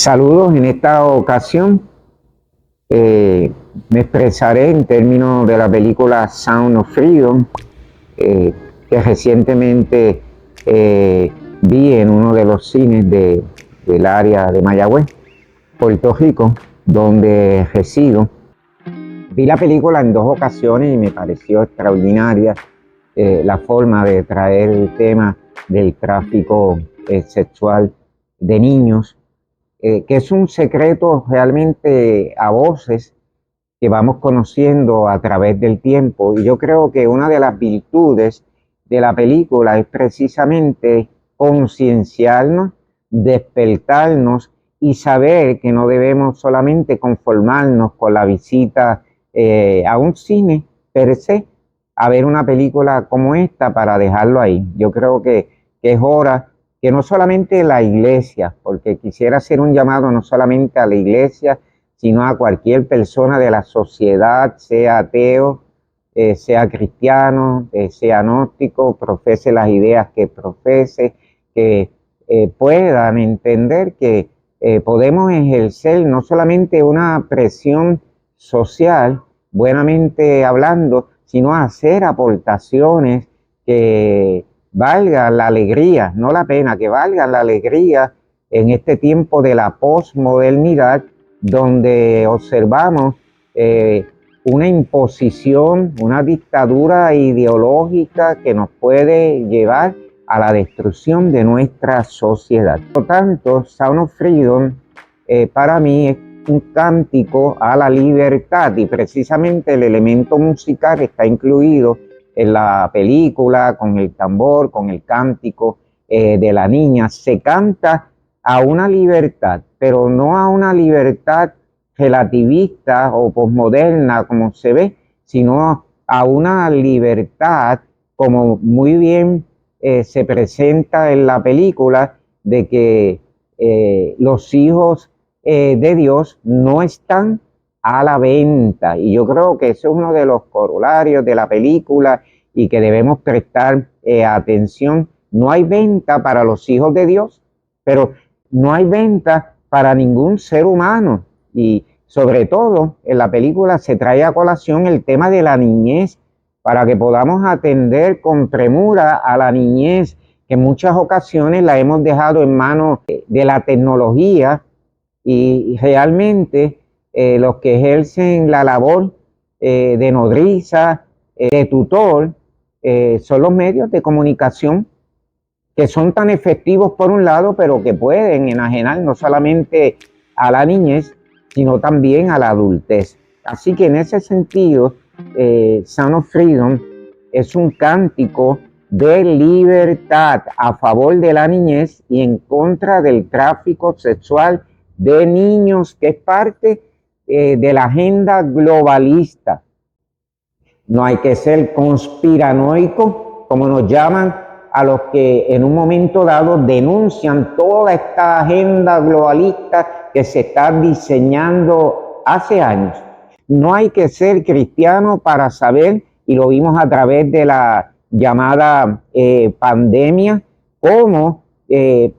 Saludos, en esta ocasión me expresaré en términos de la película Sound of Freedom, que recientemente vi en uno de los cines del área de Mayagüez, Puerto Rico, donde resido. Vi la película en 2 ocasiones y me pareció extraordinaria la forma de traer el tema del tráfico sexual de niños, que es un secreto realmente a voces que vamos conociendo a través del tiempo. Y yo creo que una de las virtudes de la película es precisamente concienciarnos, despertarnos y saber que no debemos solamente conformarnos con la visita a un cine per se, a ver una película como esta para dejarlo ahí. Yo creo que es hora que no solamente la iglesia, porque quisiera hacer un llamado no solamente a la iglesia, sino a cualquier persona de la sociedad, sea ateo, sea cristiano, sea gnóstico, profese las ideas que profese, que puedan entender que podemos ejercer no solamente una presión social, buenamente hablando, sino hacer aportaciones que valgan la alegría, no la pena, que valgan la alegría en este tiempo de la posmodernidad, donde observamos una imposición, una dictadura ideológica que nos puede llevar a la destrucción de nuestra sociedad. Por lo tanto, Sound of Freedom para mí es un cántico a la libertad, y precisamente el elemento musical está incluido en la película, con el tambor, con el cántico de la niña. Se canta a una libertad, pero no a una libertad relativista o posmoderna como se ve, sino a una libertad como muy bien se presenta en la película, de que los hijos de Dios no están a la venta. Y yo creo que eso es uno de los corolarios de la película y que debemos prestar atención. No hay venta para los hijos de Dios, pero no hay venta para ningún ser humano. Y sobre todo en la película se trae a colación el tema de la niñez, para que podamos atender con premura a la niñez, que en muchas ocasiones la hemos dejado en manos de la tecnología, y realmente los que ejercen la labor de nodriza, de tutor, son los medios de comunicación, que son tan efectivos por un lado, pero que pueden enajenar no solamente a la niñez, sino también a la adultez. Así que en ese sentido, Sound of Freedom es un cántico de libertad a favor de la niñez y en contra del tráfico sexual de niños, que es parte de la agenda globalista. No hay que ser conspiranoico, como nos llaman a los que en un momento dado denuncian toda esta agenda globalista que se está diseñando hace años. No hay que ser cristiano para saber, y lo vimos a través de la llamada pandemia, cómo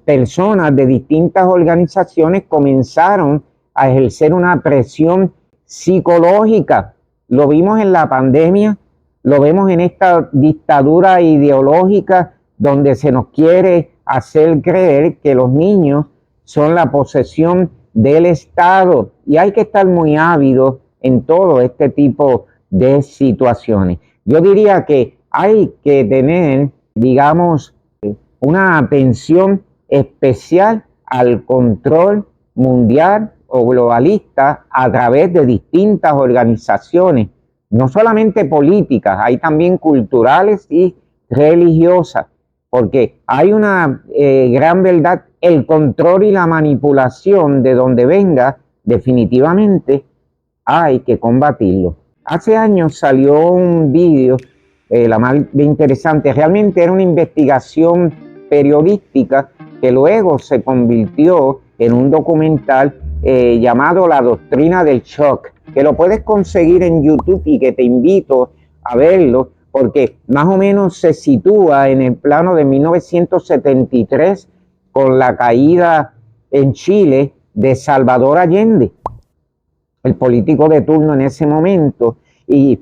personas de distintas organizaciones comenzaron a ejercer una presión psicológica. Lo vimos en la pandemia, lo vemos en esta dictadura ideológica donde se nos quiere hacer creer que los niños son la posesión del Estado, y hay que estar muy ávidos en todo este tipo de situaciones. Yo diría que hay que tener, digamos, una atención especial al control mundial o globalista a través de distintas organizaciones, no solamente políticas, hay también culturales y religiosas, porque hay una gran verdad: el control y la manipulación, de donde venga, definitivamente hay que combatirlo. Hace años salió un vídeo, la más interesante, realmente era una investigación periodística que luego se convirtió en un documental llamado La Doctrina del Shock, que lo puedes conseguir en YouTube y que te invito a verlo, porque más o menos se sitúa en el plano de 1973, con la caída en Chile de Salvador Allende, el político de turno en ese momento. Y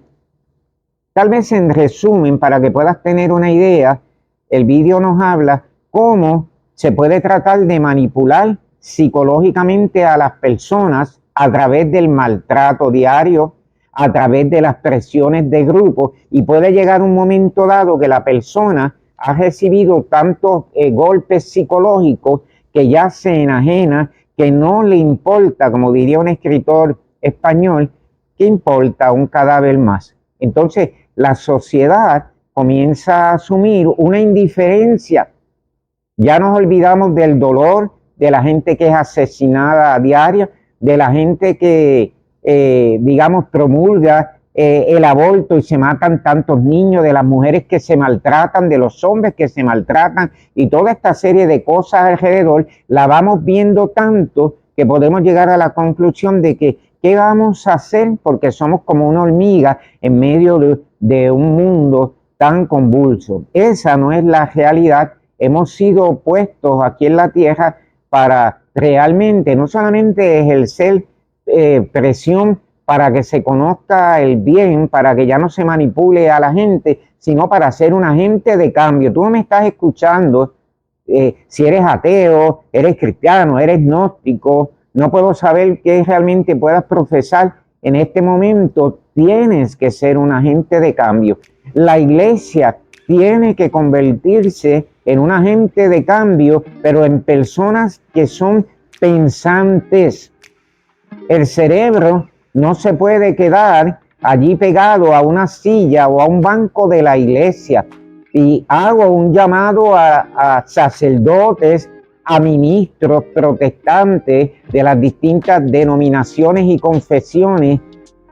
tal vez en resumen, para que puedas tener una idea, el vídeo nos habla cómo se puede tratar de manipular psicológicamente a las personas a través del maltrato diario, a través de las presiones de grupo, y puede llegar un momento dado que la persona ha recibido tantos golpes psicológicos que ya se enajena, que no le importa, como diría un escritor español, ¿qué importa un cadáver más? Entonces, la sociedad comienza a asumir una indiferencia. Ya nos olvidamos del dolor de la gente que es asesinada a diario, de la gente que, digamos, promulga el aborto y se matan tantos niños, de las mujeres que se maltratan, de los hombres que se maltratan, y toda esta serie de cosas alrededor la vamos viendo tanto que podemos llegar a la conclusión de que ¿qué vamos a hacer? Porque somos como una hormiga en medio de un mundo tan convulso. Esa no es la realidad. Hemos sido puestos aquí en la tierra para realmente no solamente ejercer presión para que se conozca el bien, para que ya no se manipule a la gente, sino para ser un agente de cambio. Tú no me estás escuchando si eres ateo, eres cristiano, eres gnóstico, no puedo saber qué realmente puedas profesar en este momento. Tienes que ser un agente de cambio. La iglesia tiene que convertirse en un agente de cambio, pero en personas que son pensantes. El cerebro no se puede quedar allí pegado a una silla o a un banco de la iglesia. Y hago un llamado a sacerdotes, a ministros protestantes de las distintas denominaciones y confesiones,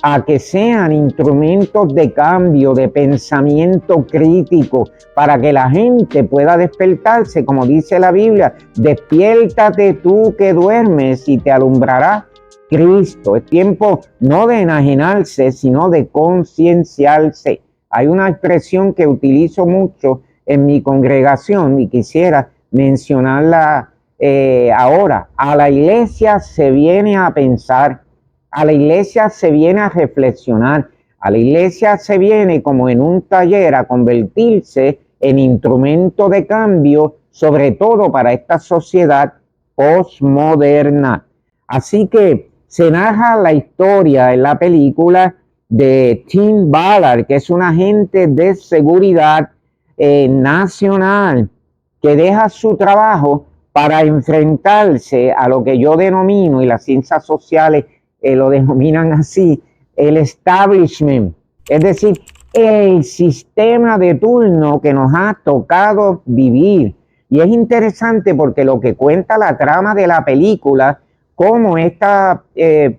a que sean instrumentos de cambio, de pensamiento crítico, para que la gente pueda despertarse, como dice la Biblia: despiértate tú que duermes y te alumbrará Cristo. Es tiempo no de enajenarse, sino de concienciarse. Hay una expresión que utilizo mucho en mi congregación y quisiera mencionarla ahora. A la iglesia se viene a pensar, a la iglesia se viene a reflexionar, a la iglesia se viene como en un taller a convertirse en instrumento de cambio, sobre todo para esta sociedad postmoderna. Así que se narra la historia en la película de Tim Ballard, que es un agente de seguridad nacional que deja su trabajo para enfrentarse a lo que yo denomino, y las ciencias sociales lo denominan así, el establishment, es decir, el sistema de turno que nos ha tocado vivir. Y es interesante porque lo que cuenta la trama de la película, cómo esta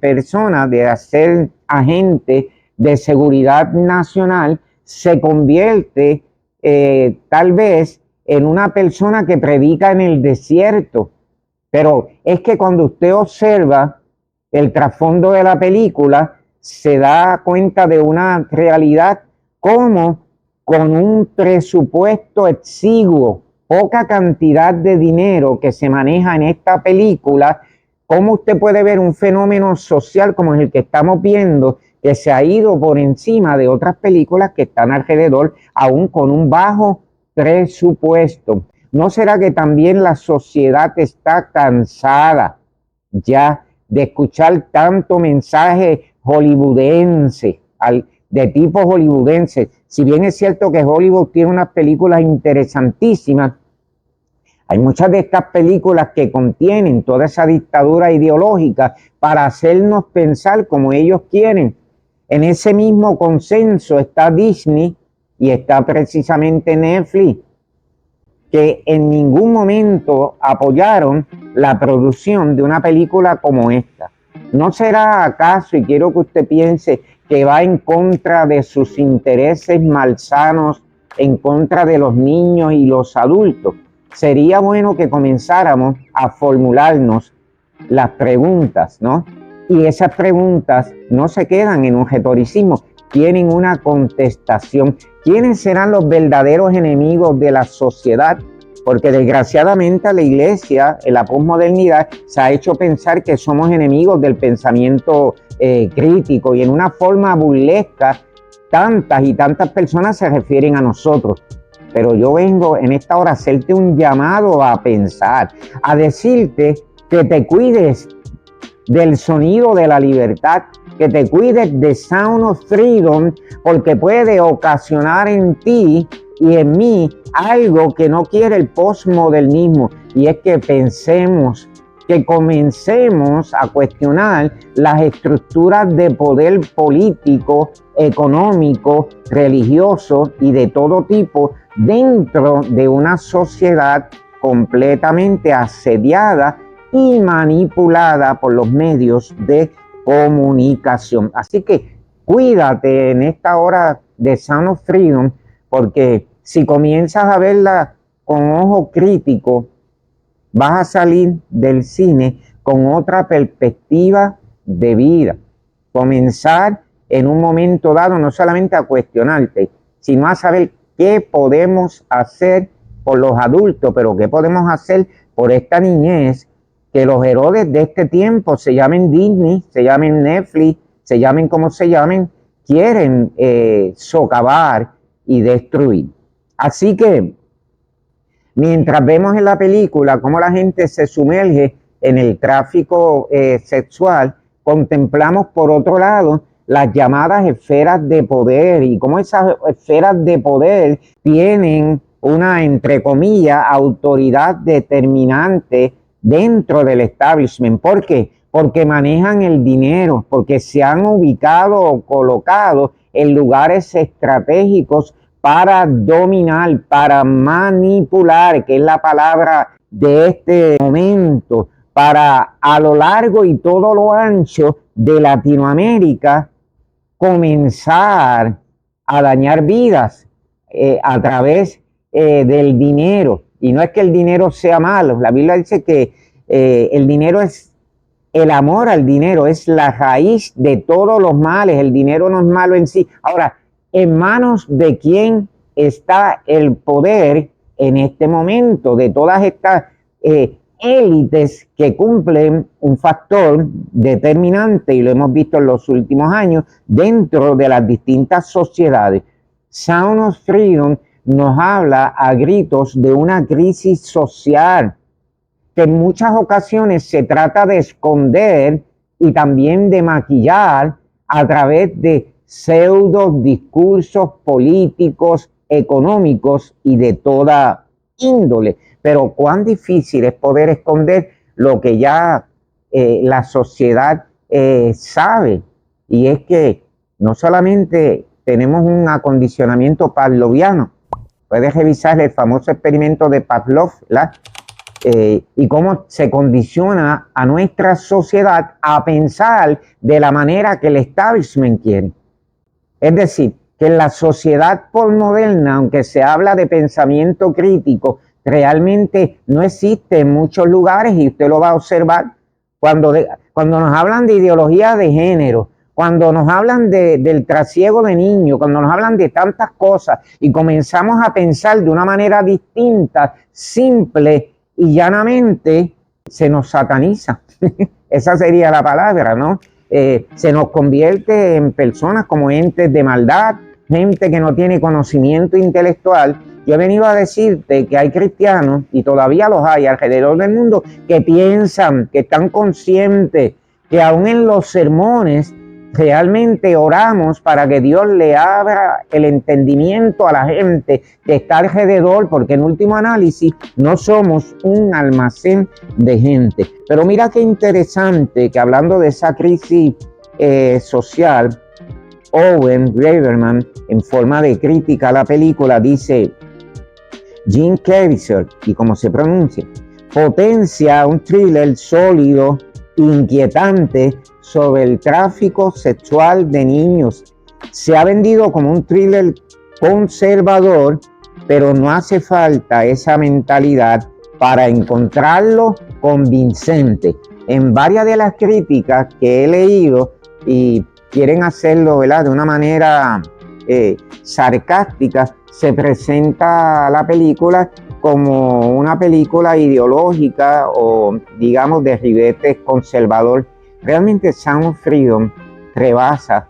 persona de ser agente de seguridad nacional se convierte tal vez en una persona que predica en el desierto. Pero es que cuando usted observa el trasfondo de la película, se da cuenta de una realidad, como con un presupuesto exiguo, poca cantidad de dinero que se maneja en esta película, cómo usted puede ver un fenómeno social como el que estamos viendo, que se ha ido por encima de otras películas que están alrededor, aún con un bajo presupuesto. ¿No será que también la sociedad está cansada ya de escuchar tanto mensaje hollywoodense, de tipo hollywoodense? Si bien es cierto que Hollywood tiene unas películas interesantísimas, hay muchas de estas películas que contienen toda esa dictadura ideológica para hacernos pensar como ellos quieren. En ese mismo consenso está Disney y está precisamente Netflix, que en ningún momento apoyaron la producción de una película como esta. ¿No será acaso, y quiero que usted piense, que va en contra de sus intereses malsanos, en contra de los niños y los adultos? Sería bueno que comenzáramos a formularnos las preguntas, ¿no? Y esas preguntas no se quedan en un retoricismo, tienen una contestación. ¿Quiénes serán los verdaderos enemigos de la sociedad? porque desgraciadamente a la iglesia, en la posmodernidad, se ha hecho pensar que somos enemigos del pensamiento crítico, y en una forma burlesca tantas y tantas personas se refieren a nosotros. Pero yo vengo en esta hora a hacerte un llamado a pensar, a decirte que te cuides del sonido de la libertad, que te cuides de Sound of Freedom, porque puede ocasionar en ti y en mí algo que no quiere el postmodernismo, y es que pensemos, que comencemos a cuestionar las estructuras de poder político, económico, religioso y de todo tipo dentro de una sociedad completamente asediada y manipulada por los medios de comunicación. Así que cuídate en esta hora de Sound of Freedom, porque si comienzas a verla con ojo crítico, vas a salir del cine con otra perspectiva de vida. Comenzar en un momento dado no solamente a cuestionarte, sino a saber qué podemos hacer por los adultos, pero qué podemos hacer por esta niñez, que los Herodes de este tiempo, se llamen Disney, se llamen Netflix, se llamen como se llamen, quieren socavar y destruir. Así que mientras vemos en la película cómo la gente se sumerge en el tráfico sexual, contemplamos por otro lado las llamadas esferas de poder, y cómo esas esferas de poder tienen una, entre comillas, autoridad determinante dentro del establishment. ¿Por qué? Porque manejan el dinero, porque se han ubicado o colocado en lugares estratégicos para dominar, para manipular, que es la palabra de este momento, para a lo largo y todo lo ancho de Latinoamérica comenzar a dañar vidas a través del dinero. Y no es que el dinero sea malo, la Biblia dice que el dinero es, el amor al dinero es la raíz de todos los males. El dinero no es malo en sí. Ahora, ¿en manos de quién está el poder en este momento? De todas estas élites que cumplen un factor determinante, y lo hemos visto en los últimos años, dentro de las distintas sociedades. Sound of Freedom nos habla a gritos de una crisis social que en muchas ocasiones se trata de esconder y también de maquillar a través de pseudo discursos políticos, económicos y de toda índole. Pero cuán difícil es poder esconder lo que ya la sociedad sabe, y es que no solamente tenemos un acondicionamiento pavloviano. Puedes revisar el famoso experimento de Pavlov, y cómo se condiciona a nuestra sociedad a pensar de la manera que el establishment quiere. Es decir, que en la sociedad postmoderna, aunque se habla de pensamiento crítico, realmente no existe en muchos lugares, y usted lo va a observar cuando nos hablan de ideología de género, cuando nos hablan del trasiego de niños, cuando nos hablan de tantas cosas y comenzamos a pensar de una manera distinta, simple y llanamente, se nos sataniza. Esa sería la palabra, ¿no? Se nos convierte en personas como entes de maldad, gente que no tiene conocimiento intelectual. Yo he venido a decirte que hay cristianos, y todavía los hay alrededor del mundo, que piensan, que están conscientes, que aún en los sermones realmente oramos para que Dios le abra el entendimiento a la gente que está alrededor, porque en último análisis no somos un almacén de gente. Pero mira qué interesante que, hablando de esa crisis social, Owen Braverman, en forma de crítica a la película, dice: Jim Caviezel, y como se pronuncia, potencia un thriller sólido, inquietante, sobre el tráfico sexual de niños. Se ha vendido como un thriller conservador, pero no hace falta esa mentalidad para encontrarlo convincente. En varias de las críticas que he leído, y quieren hacerlo, ¿verdad?, de una manera sarcástica, se presenta la película como una película ideológica o digamos de ribete conservador. Realmente Sound of Freedom rebasa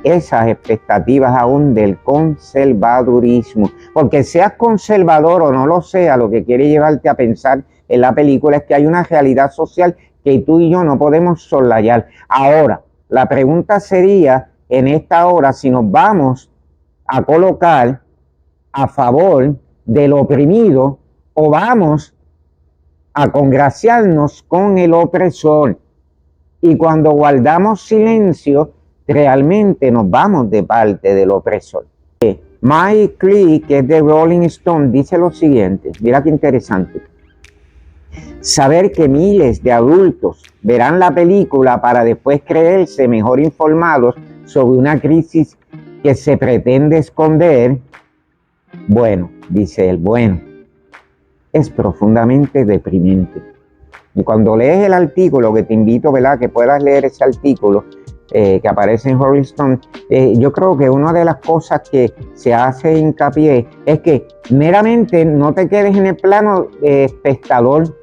esas expectativas aún del conservadurismo, porque seas conservador o no lo sea, lo que quiere llevarte a pensar en la película es que hay una realidad social que tú y yo no podemos soslayar. Ahora, la pregunta sería en esta hora si nos vamos a colocar a favor del oprimido o vamos a congraciarnos con el opresor. Y cuando guardamos silencio, realmente nos vamos de parte del opresor. Mike Clee, que es de Rolling Stone, dice lo siguiente, mira qué interesante. Saber que miles de adultos verán la película para después creerse mejor informados sobre una crisis que se pretende esconder, bueno, dice él, bueno, es profundamente deprimente. Y cuando lees el artículo, que te invito, ¿verdad?, que puedas leer ese artículo que aparece en Rolling Stone, yo creo que una de las cosas que se hace hincapié es que meramente no te quedes en el plano de espectador,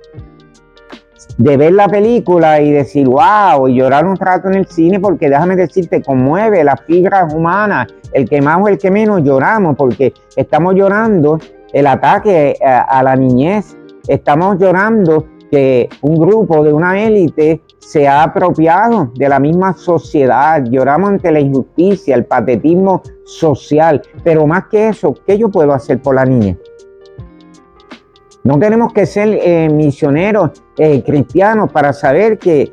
de ver la película y decir, wow, y llorar un rato en el cine, porque déjame decirte, conmueve las fibras humanas, el que más o el que menos lloramos, porque estamos llorando el ataque a la niñez, estamos llorando que un grupo de una élite se ha apropiado de la misma sociedad, lloramos ante la injusticia, el patetismo social, pero más que eso, ¿qué yo puedo hacer por la niñez? No tenemos que ser misioneros cristianos para saber que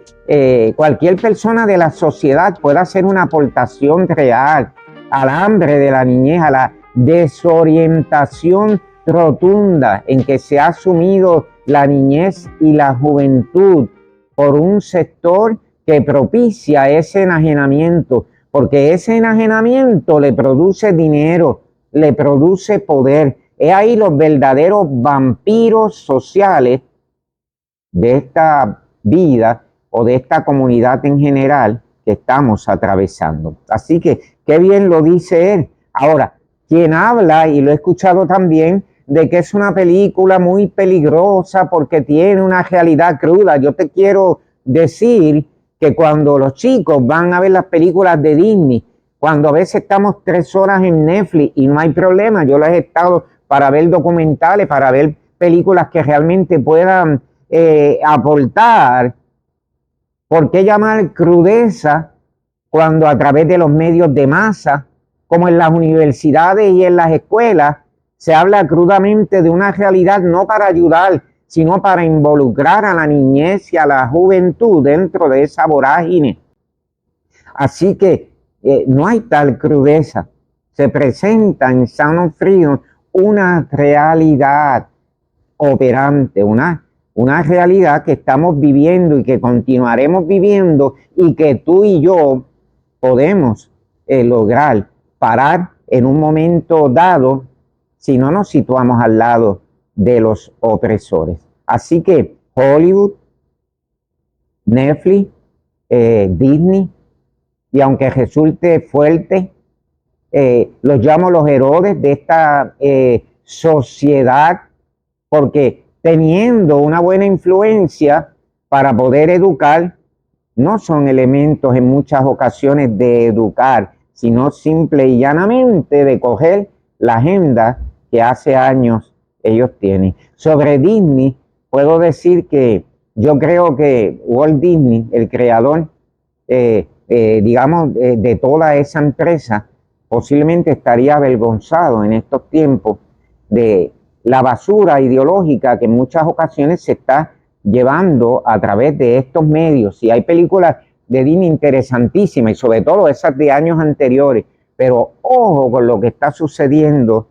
cualquier persona de la sociedad puede hacer una aportación real al hambre de la niñez, a la desorientación rotunda en que se ha sumido la niñez y la juventud por un sector que propicia ese enajenamiento, porque ese enajenamiento le produce dinero, le produce poder. Es ahí los verdaderos vampiros sociales de esta vida o de esta comunidad en general que estamos atravesando. Así que qué bien lo dice él. Ahora, quien habla, y lo he escuchado también, de que es una película muy peligrosa porque tiene una realidad cruda. Yo te quiero decir que cuando los chicos van a ver las películas de Disney, cuando a veces estamos 3 horas en Netflix y no hay problema, yo las he estado para ver documentales, para ver películas que realmente puedan aportar. ¿Por qué llamar crudeza cuando a través de los medios de masa, como en las universidades y en las escuelas, se habla crudamente de una realidad no para ayudar, sino para involucrar a la niñez y a la juventud dentro de esa vorágine? Así que no hay tal crudeza. Se presenta en Sound of Freedom una realidad operante, una realidad que estamos viviendo y que continuaremos viviendo y que tú y yo podemos lograr parar en un momento dado si no nos situamos al lado de los opresores. Así que Hollywood, Netflix, Disney, y aunque resulte fuerte, los llamo los héroes de esta sociedad, porque teniendo una buena influencia para poder educar, no son elementos en muchas ocasiones de educar, sino simple y llanamente de coger la agenda que hace años ellos tienen. Sobre Disney, puedo decir que yo creo que Walt Disney, el creador, digamos, de toda esa empresa, posiblemente estaría avergonzado en estos tiempos de la basura ideológica que en muchas ocasiones se está llevando a través de estos medios. Y hay películas de Disney interesantísimas y sobre todo esas de años anteriores, pero ojo con lo que está sucediendo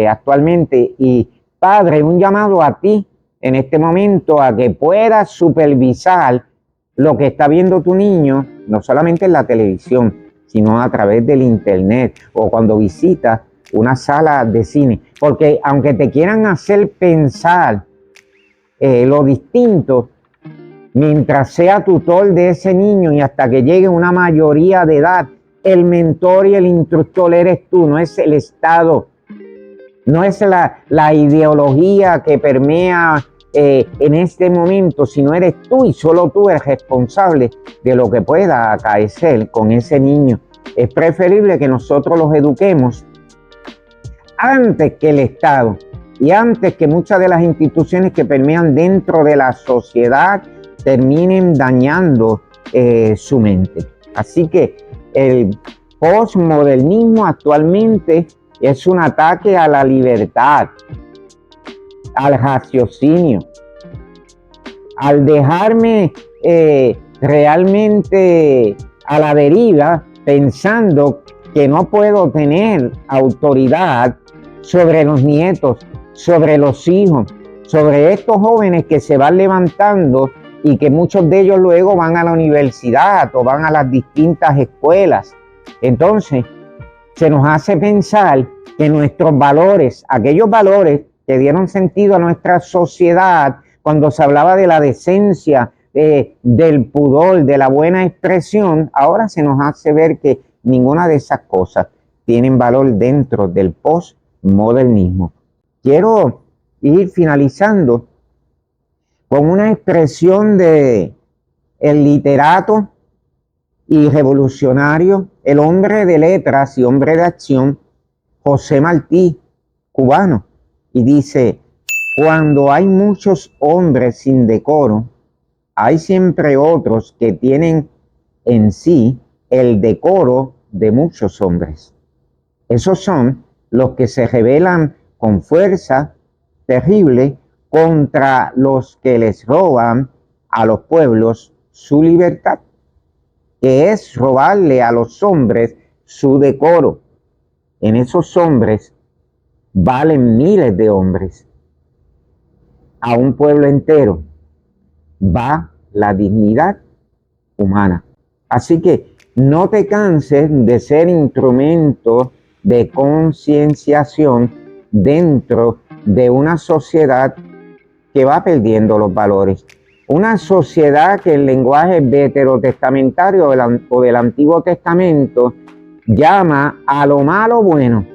actualmente. Y padre, un llamado a ti en este momento a que puedas supervisar lo que está viendo tu niño, no solamente en la televisión, sino a través del internet o cuando visitas una sala de cine, porque aunque te quieran hacer pensar lo distinto, mientras sea tutor de ese niño y hasta que llegue una mayoría de edad, el mentor y el instructor eres tú, no es el Estado. No es la ideología que permea en este momento, sino eres tú y solo tú eres responsable de lo que pueda acaecer con ese niño. Es preferible que nosotros los eduquemos antes que el Estado y antes que muchas de las instituciones que permean dentro de la sociedad terminen dañando su mente. Así que el postmodernismo actualmente es un ataque a la libertad, al raciocinio, al dejarme realmente a la deriva pensando que no puedo tener autoridad sobre los nietos, sobre los hijos, sobre estos jóvenes que se van levantando y que muchos de ellos luego van a la universidad o van a las distintas escuelas. Entonces, se nos hace pensar que nuestros valores, aquellos valores que dieron sentido a nuestra sociedad cuando se hablaba de la decencia, del pudor, de la buena expresión, ahora se nos hace ver que ninguna de esas cosas tienen valor dentro del postmodernismo. Quiero ir finalizando con una expresión de el literato y revolucionario, el hombre de letras y hombre de acción, José Martí, cubano, y dice: cuando hay muchos hombres sin decoro, hay siempre otros que tienen en sí el decoro de muchos hombres. Esos son los que se rebelan con fuerza terrible contra los que les roban a los pueblos su libertad, que es robarle a los hombres su decoro. En esos hombres valen miles de hombres. A un pueblo entero va la dignidad humana. Así que no te canses de ser instrumento de concienciación dentro de una sociedad que va perdiendo los valores. Una sociedad que el lenguaje veterotestamentario o del Antiguo Testamento llama a lo malo bueno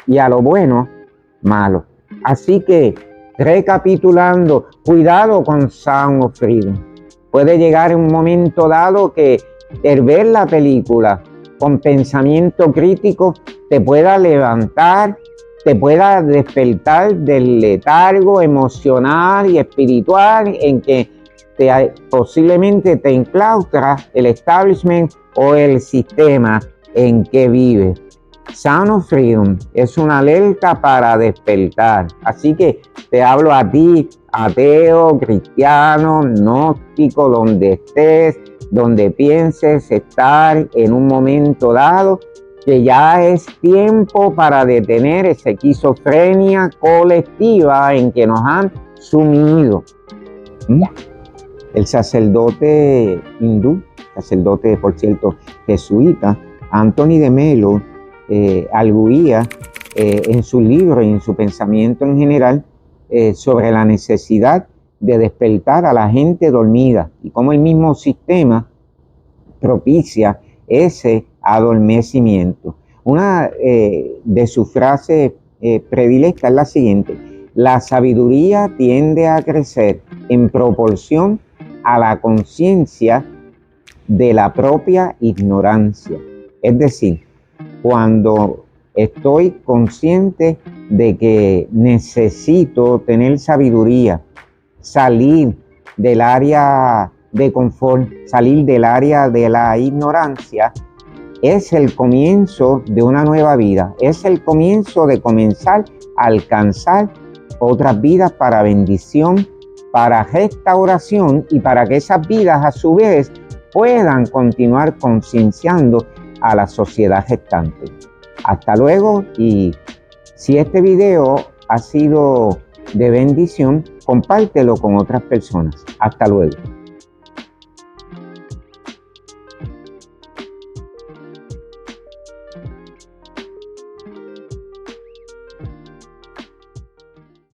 y a lo bueno malo. Así que, recapitulando, cuidado con Sound of Freedom. Puede llegar un momento dado que el ver la película con pensamiento crítico te pueda levantar, te pueda despertar del letargo emocional y espiritual en que posiblemente te enclaustra el establishment o el sistema en que vives. Sound of Freedom es una alerta para despertar. Así que te hablo a ti, ateo, cristiano, gnóstico, donde estés, donde pienses estar en un momento dado, que ya es tiempo para detener esa esquizofrenia colectiva en que nos han sumido. El sacerdote hindú, sacerdote por cierto jesuita, Anthony de Melo, arguía en su libro y en su pensamiento en general sobre la necesidad de despertar a la gente dormida y cómo el mismo sistema propicia ese adormecimiento. Una de sus frases predilectas es la siguiente: la sabiduría tiende a crecer en proporción a la conciencia de la propia ignorancia. Es decir, cuando estoy consciente de que necesito tener sabiduría, salir del área de confort, salir del área de la ignorancia, es el comienzo de una nueva vida, es el comienzo de comenzar a alcanzar otras vidas para bendición, para restauración y para que esas vidas a su vez puedan continuar concienciando a la sociedad restante. Hasta luego, y si este video ha sido de bendición, compártelo con otras personas. Hasta luego.